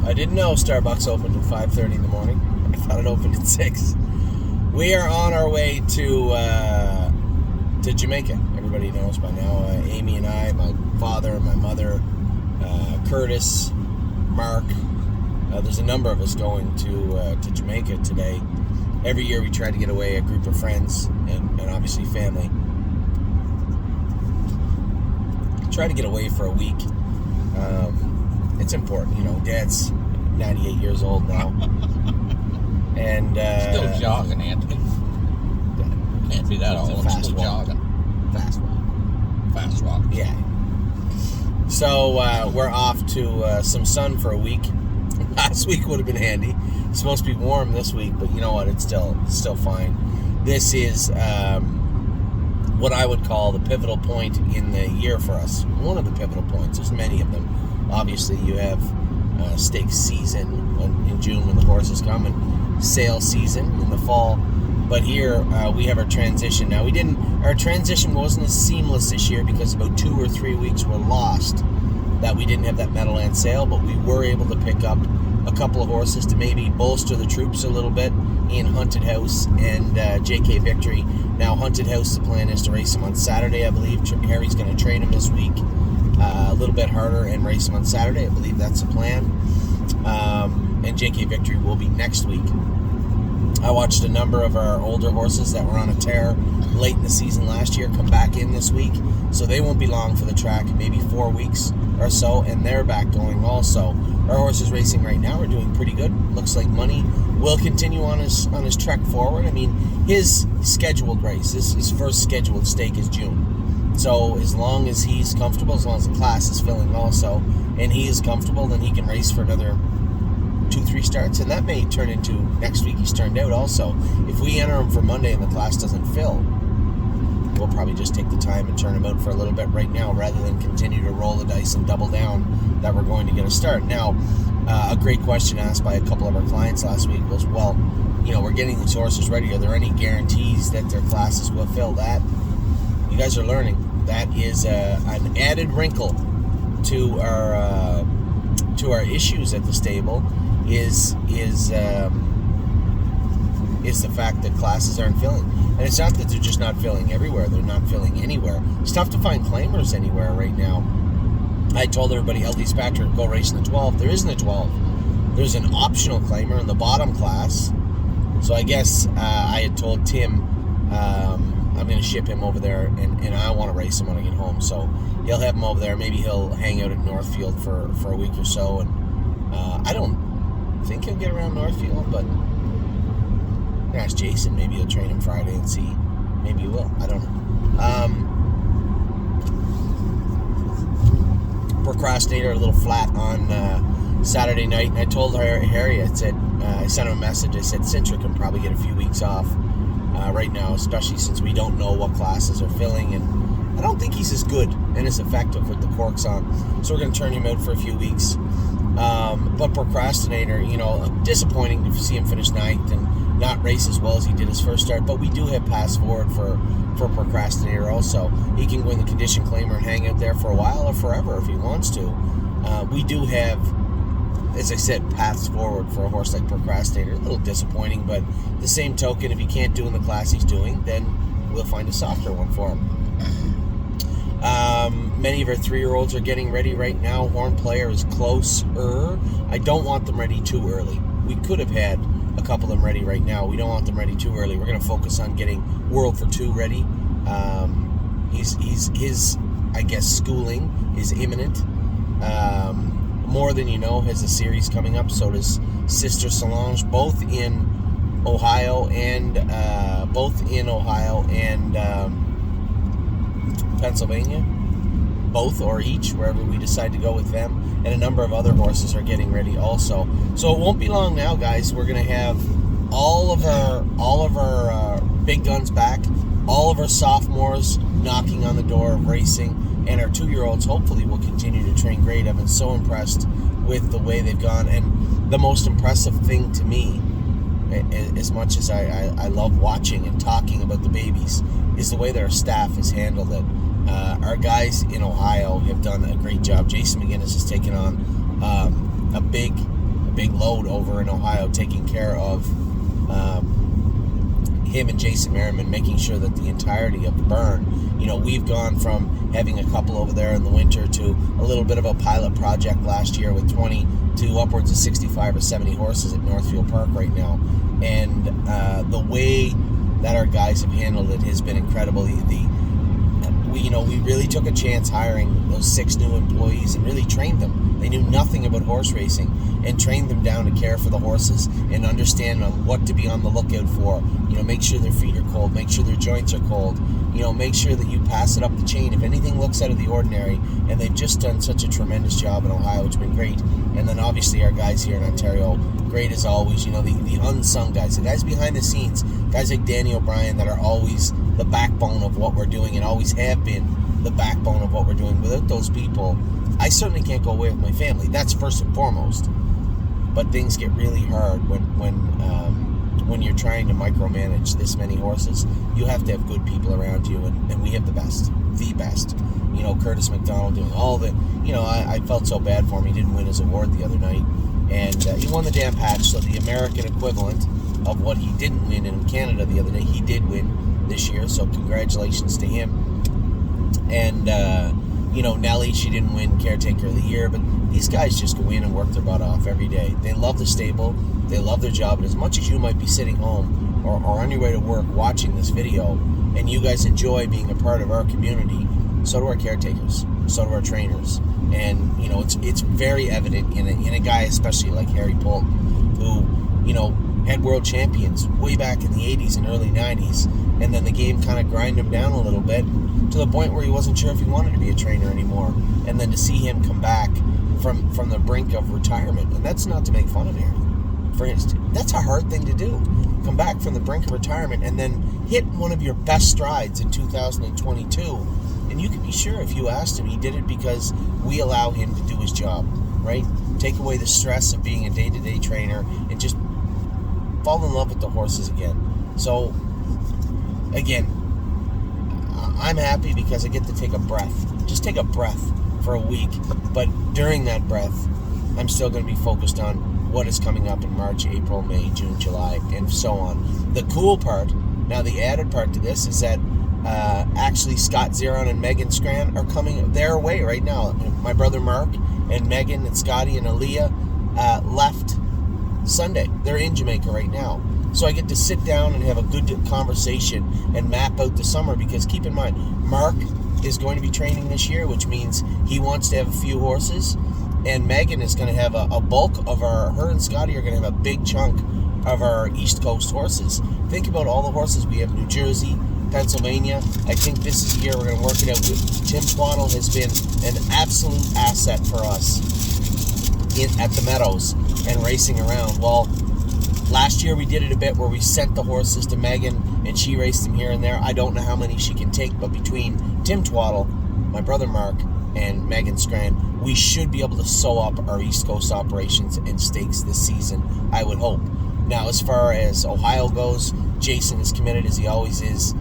I didn't know Starbucks opened at 5:30 in the morning. I thought it opened at 6. We are on our way to Jamaica. Everybody knows by now. Amy and I, my father, my mother, Curtis, Mark. There's a number of us going to Jamaica today. Every year we try to get away, a group of friends and obviously family. Try to get away for a week. It's important, Dad's 98 years old now. And still jogging, Anthony. Can't be that old. Fast Still walk. jogging. Fast walk. Yeah. So we're off to some sun for a week. Last week would have been handy. It's supposed to be warm this week, but you know what? It's still fine. This is what I would call the pivotal point in the year for us. One of the pivotal points. There's many of them. Obviously, you have stakes season in June when the horses come, and sale season in the fall. But here we have our transition. Now our transition wasn't as seamless this year because about 2 or 3 weeks were lost that we didn't have that Meadowland sale, but we were able to pick up a couple of horses to maybe bolster the troops a little bit in Haunted House and JK Victory. Now Haunted House, the plan is to race him on Saturday, I believe. Harry's going to train him this week a little bit harder and race him on Saturday. I believe that's the plan. And JK Victory will be next week. I watched a number of our older horses that were on a tear late in the season last year come back in this week, so they won't be long for the track, maybe 4 weeks or so, and they're back going also. Our horses racing right now are doing pretty good. Looks like Money will continue on his trek forward. I mean, his scheduled race, his first scheduled stake is June. So as long as he's comfortable, as long as the class is filling also, and he is comfortable, then he can race for another 2-3 starts, and that may turn into next week he's turned out also. If we enter him for Monday and the class doesn't fill, we'll probably just take the time and turn him out for a little bit right now rather than continue to roll the dice and double down that we're going to get a start. Now, a great question asked by a couple of our clients last week was, well, we're getting these horses ready. Are there any guarantees that their classes will fill? That you guys are learning. That is an added wrinkle to our issues at the stable. Is the fact that classes aren't filling. And it's not that they're just not filling everywhere. They're not filling anywhere. It's tough to find claimers anywhere right now. I told everybody, LD Patrick, go race in the 12. There isn't a 12. There's an optional claimer in the bottom class. So I guess I had told Tim I'm going to ship him over there, and I want to race him when I get home. So he'll have him over there. Maybe he'll hang out at Northfield for a week or so. And I don't think he'll get around Northfield, but ask Jason. Maybe he'll train him Friday and see. Maybe he will. I don't know. Procrastinator a little flat on Saturday night, and I told Harry, I said, I sent him a message. I said Cintra can probably get a few weeks off right now, especially since we don't know what classes are filling, and I don't think he's as good and as effective with the corks on. So we're going to turn him out for a few weeks. But Procrastinator, disappointing to see him finish 9th and not race as well as he did his first start. But we do have pass forward for Procrastinator also. He can win the condition claimer and hang out there for a while or forever if he wants to. We do have, as I said, paths forward for a horse like Procrastinator. A little disappointing, but the same token, if he can't do in the class he's doing, then we'll find a softer one for him. Many of our 3-year-olds are getting ready right now. Horn Player is closer. I don't want them ready too early. We could have had a couple of them ready right now. We don't want them ready too early. We're going to focus on getting World for 2 ready. His I guess, schooling is imminent. More Than You Know has a series coming up. So does Sister Solange, both in Ohio and Pennsylvania. Both or each, wherever we decide to go with them. And a number of other horses are getting ready also. So it won't be long now, guys. We're going to have all of our big guns back, all of our sophomores knocking on the door of racing, and our 2-year-olds hopefully will continue to train great. I've been so impressed with the way they've gone. And the most impressive thing to me, as much as I love watching and talking about the babies, is the way their staff has handled it. Our guys in Ohio have done a great job. Jason McGinnis has taken on a big big load over in Ohio, taking care of him and Jason Merriman, making sure that the entirety of the burn, we've gone from having a couple over there in the winter to a little bit of a pilot project last year with 20 to upwards of 65 or 70 horses at Northfield Park right now. And the way that our guys have handled it has been incredible. We really took a chance hiring those 6 new employees and really trained them. They knew nothing about horse racing and trained them down to care for the horses and understand what to be on the lookout for. Make sure their feet are cold, make sure their joints are cold, make sure that you pass it up the chain if anything looks out of the ordinary. And they've just done such a tremendous job in Ohio. It's been great. And then obviously our guys here in Ontario, great as always. The unsung guys, the guys behind the scenes, guys like Danny O'Brien that are always the backbone of what we're doing and always have been the backbone of what we're doing. Without those people, I certainly can't go away with my family. That's first and foremost. But things get really hard when you're trying to micromanage this many horses. You have to have good people around you, and we have the best. Curtis McDonald doing all the, I felt so bad for him. He didn't win his award the other night, and he won the damn patch, so the American equivalent of what he didn't win in Canada the other day, he did win this year, so congratulations to him. And Nellie, she didn't win Caretaker of the Year, but these guys just go in and work their butt off every day. They love the stable, they love their job, and as much as you might be sitting home or on your way to work watching this video, and you guys enjoy being a part of our community, so do our caretakers, so do our trainers. And it's very evident in a guy especially like Harry Polton, who had world champions way back in the 80s and early 90s, and then the game kind of grind him down a little bit to the point where he wasn't sure if he wanted to be a trainer anymore. And then to see him come back from the brink of retirement, and that's not to make fun of him, for instance, that's a hard thing to do. Come back from the brink of retirement and then hit one of your best strides in 2022. And you can be sure if you asked him, he did it because we allow him to do his job, right? Take away the stress of being a day-to-day trainer and just fall in love with the horses again. So, again, I'm happy because I get to take a breath. Just take a breath for a week. But during that breath, I'm still going to be focused on what is coming up in March, April, May, June, July, and so on. The cool part, now the added part to this, is that actually Scott Zeron and Megan Scran are coming their way right now. My brother Mark and Megan and Scotty and Aaliyah left Sunday. They're in Jamaica right now. So I get to sit down and have a good conversation and map out the summer, because keep in mind, Mark is going to be training this year, which means he wants to have a few horses, and Megan is going to have a bulk of her and Scotty are going to have a big chunk of our East Coast horses. Think about all the horses we have in New Jersey, Pennsylvania. I think this is the year we're going to work it out. Tim Twaddle has been an absolute asset for us at the Meadows and racing around. Well, last year we did it a bit where we sent the horses to Megan and she raced them here and there. I don't know how many she can take, but between Tim Twaddle, my brother Mark, and Megan Scran, we should be able to sew up our East Coast operations and stakes this season, I would hope. Now, as far as Ohio goes, Jason is committed, as he always is,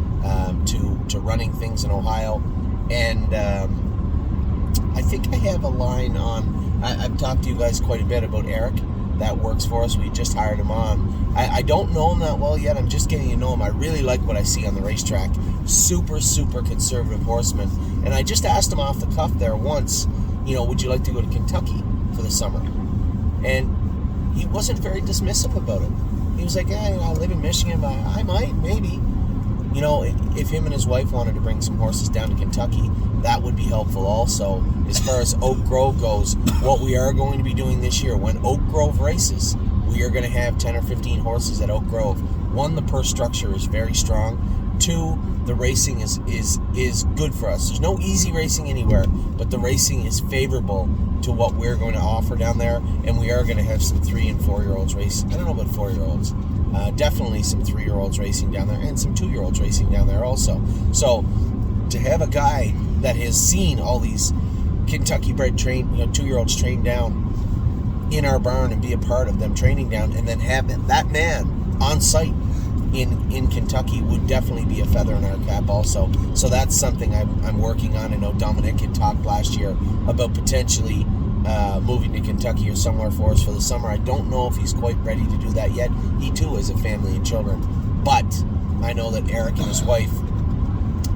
to running things in Ohio. And I think I have a line on, I've talked to you guys quite a bit about Eric that works for us. We just hired him on. I don't know him that well yet. I'm just getting to know him. I really like what I see on the racetrack. Super, super conservative horseman. And I just asked him off the cuff there once, would you like to go to Kentucky for the summer? And he wasn't very dismissive about it. He was like, I live in Michigan, but I might, maybe. If him and his wife wanted to bring some horses down to Kentucky, that would be helpful also. As far as Oak Grove goes, what we are going to be doing this year, when Oak Grove races, we are going to have 10 or 15 horses at Oak Grove. One, the purse structure is very strong. Two, the racing is good for us. There's no easy racing anywhere, but the racing is favorable to what we're going to offer down there, and we are going to have some 3- and 4-year-olds race. I don't know about 4-year-olds. Definitely some 3-year-olds racing down there, and some 2-year-olds racing down there also. So to have a guy that has seen all these Kentucky-bred 2-year-olds trained down in our barn and be a part of them training down, and then have that man on site in Kentucky would definitely be a feather in our cap also. So that's something I'm working on. I know Dominic had talked last year about potentially moving to Kentucky or somewhere for us for the summer. I don't know if he's quite ready to do that yet. He too has a family and children. But I know that Eric and his wife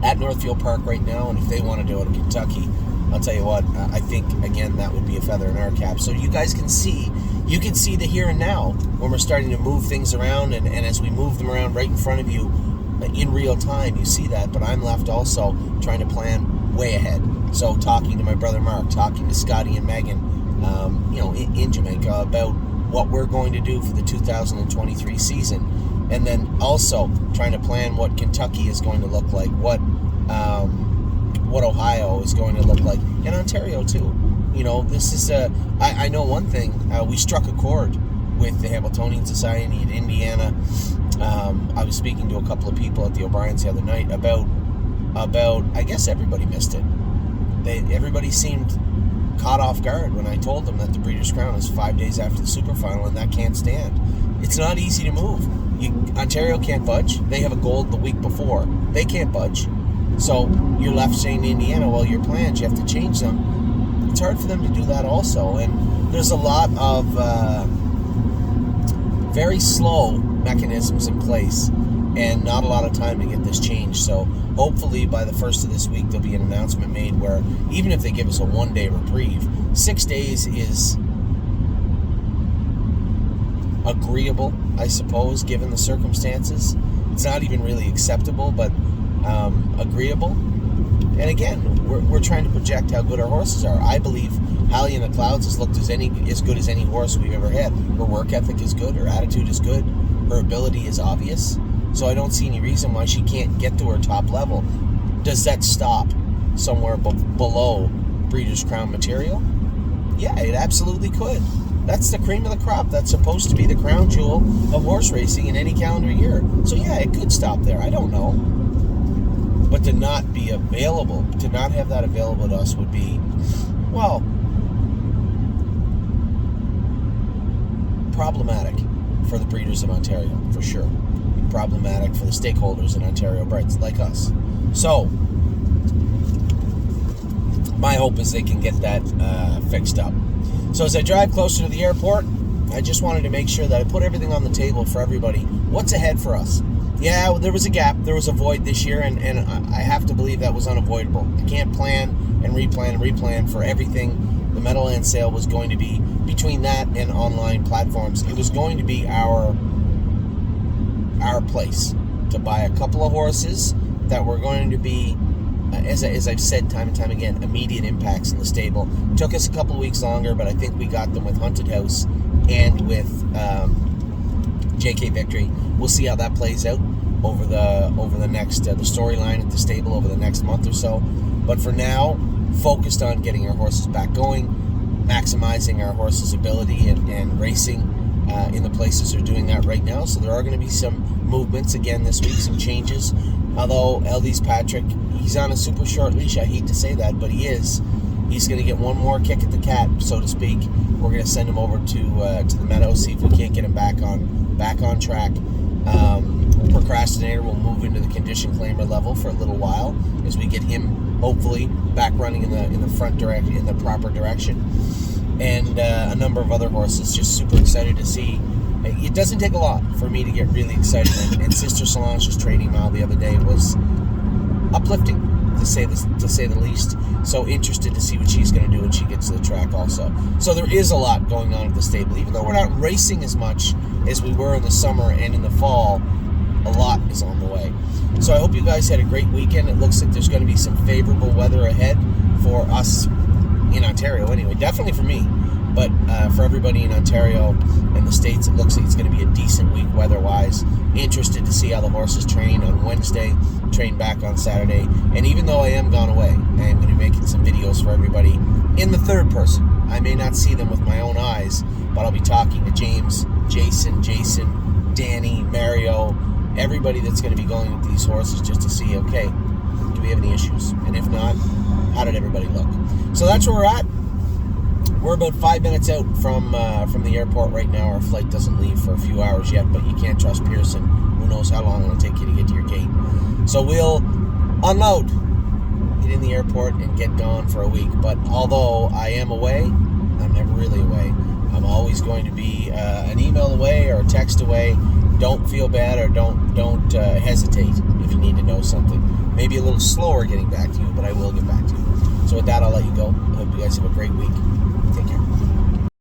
at Northfield Park right now, and if they want to do it in Kentucky, I'll tell you what, I think, again, that would be a feather in our cap. So you guys can see the here and now when we're starting to move things around, and as we move them around right in front of you in real time, you see that. But I'm left also trying to plan way ahead. So talking to my brother Mark, talking to Scotty and Megan, in Jamaica about what we're going to do for the 2023 season. And then also trying to plan what Kentucky is going to look like, what Ohio is going to look like, and Ontario too. This is I know one thing. We struck a chord with the Hamiltonian Society in Indiana. I was speaking to a couple of people at the O'Brien's the other night about I guess everybody missed it. Everybody seemed caught off guard when I told them that the Breeders' Crown is 5 days after the Super Final, and that can't stand. It's not easy to move. Ontario can't budge. They have a gold the week before. They can't budge. So you're left saying to Indiana, well, your plans, you have to change them. It's hard for them to do that also. And there's a lot of very slow mechanisms in place and not a lot of time to get this changed. So hopefully by the first of this week, there'll be an announcement made where even if they give us a 1-day reprieve, 6 days is agreeable, I suppose, given the circumstances. It's not even really acceptable, but agreeable. And again, we're trying to project how good our horses are. I believe Hallie in the Clouds has looked as good as any horse we've ever had. Her work ethic is good. Her attitude is good. Her ability is obvious. So I don't see any reason why she can't get to her top level. Does that stop somewhere below Breeders' Crown material? Yeah, it absolutely could. That's the cream of the crop. That's supposed to be the crown jewel of horse racing in any calendar year. So yeah, it could stop there. I don't know. But to not be available, to not have that available to us would be, well, problematic for the breeders of Ontario, for sure. Problematic for the stakeholders in Ontario Brides, like us. So, my hope is they can get that fixed up. So as I drive closer to the airport, I just wanted to make sure that I put everything on the table for everybody. What's ahead for us? Yeah, there was a gap. There was a void this year, and I have to believe that was unavoidable. I can't plan and replan for everything. The Meadowland sale was going to be, between that and online platforms, it was going to be our place to buy a couple of horses that were going to be, as I've said time and time again, immediate impacts in the stable. Took us a couple of weeks longer, but I think we got them with Hunted House and with JK Victory. We'll see how that plays out over the next the storyline at the stable over the next month or so. But for now, focused on getting our horses back going, maximizing our horses' ability and racing in the places they're doing that right now. So there are going to be some movements again this week, some changes. Although Eldis Patrick, he's on a super short leash. I hate to say that, but he is. He's going to get one more kick at the cat, so to speak. We're going to send him over to the meadow, see if we can't get him back on track. Procrastinator will move into the condition claimer level for a little while as we get him hopefully back running in the front direction, in the proper direction. And a number of other horses. Just super excited to see. It doesn't take a lot for me to get really excited. And Sister Solange's training mile the other day was uplifting, to say the least. So interested to see what she's going to do when she gets to the track also. So there is a lot going on at the stable. Even though we're not racing as much as we were in the summer and in the fall, a lot is on the way. So I hope you guys had a great weekend. It looks like there's going to be some favorable weather ahead for us in Ontario anyway. Definitely for me. But for everybody in Ontario and the States, it looks like it's going to be a decent week weather-wise. Interested to see how the horses train on Wednesday, train back on Saturday. And even though I am gone away, I am going to be making some videos for everybody in the third person. I may not see them with my own eyes, but I'll be talking to James, Jason, Danny, Mario, everybody that's going to be going with these horses just to see, okay, do we have any issues? And if not, how did everybody look? So that's where we're at. We're about 5 minutes out from the airport right now. Our flight doesn't leave for a few hours yet, but you can't trust Pearson. Who knows how long it'll take you to get to your gate. So we'll unload, get in the airport, and get gone for a week. But although I am away, I'm never really away. I'm always going to be an email away or a text away. Don't feel bad or don't hesitate if you need to know something. Maybe a little slower getting back to you, but I will get back to you. So with that, I'll let you go. I hope you guys have a great week. Take care.